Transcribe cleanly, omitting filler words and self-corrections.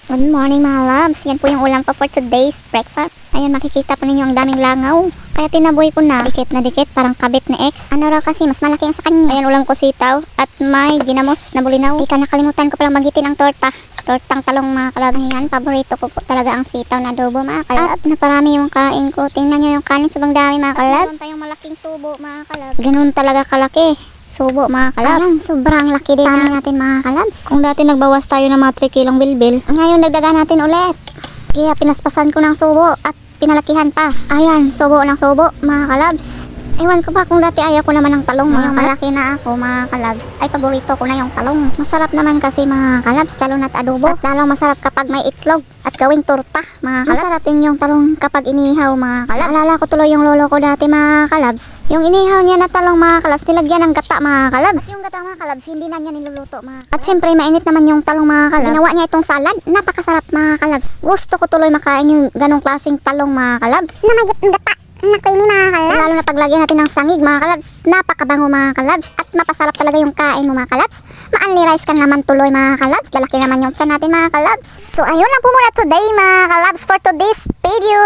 Good morning mga loves. Yan po yung ulam ko for today's breakfast. Ayan, makikita po ninyo ang daming langaw. Kaya tinaboy ko na. Dikit na dikit, parang kabit ni ex. Ano raw kasi, mas malaki ang sa kanya. Ayan, ulam ko sitaw at may ginamos na bulinaw. Di ka nakalimutan ko palang magitin ang torta. Tortang talong mga kalabs. Ayan, paborito ko po talaga ang sitaw na adobo mga kalabs. At naparami yung kain ko. Tingnan nyo yung kanin sobrang dami mga kalabs. At meron tayong malaking subo mga kalabs. Ganun talaga kalaki. Subo mga kalabs. Ayan, sobrang laki din natin mga kalabs. Kung dati nagbawas tayo ng mga 3 kilong bilbil, ngayon nagdaga natin ulit. Kaya pinaspasan ko ng subo at pinalakihan pa. Ayan, subo ng subo mga kalabs. Ewan ko ba kung dati ayaw ko naman ng talong mga malaki na ako mga kalabs. Ay paborito ko na yung talong. Masarap naman kasi mga kalabs, talong at adobo. At lalong masarap kapag may itlog at gawing torta mga kalabs. Masarap din yung talong kapag inihaw mga kalabs. Alala ko tuloy yung lolo ko dati mga kalabs. Yung inihaw niya na talong mga kalabs, nilagyan ng gata mga kalabs. At yung gata mga kalabs, hindi na niya niluluto mga kalabs. At syempre mainit naman yung talong mga kalabs. Ginawa niya itong salad, napakasarap mga kalabs. Gusto ko tuloy makain yung ganong klaseng talong mga kalabs. Na may gata na creamy mga kalabs. Lalo na paglagyan natin ng sangig mga kalabs. Napakabango mga kalabs. At mapasarap talaga yung kain mo mga kalabs. Ma-only rice ka naman tuloy mga kalabs. Lalaki naman yung tiyan natin mga kalabs. So ayun lang po muna today mga kalabs for today's video.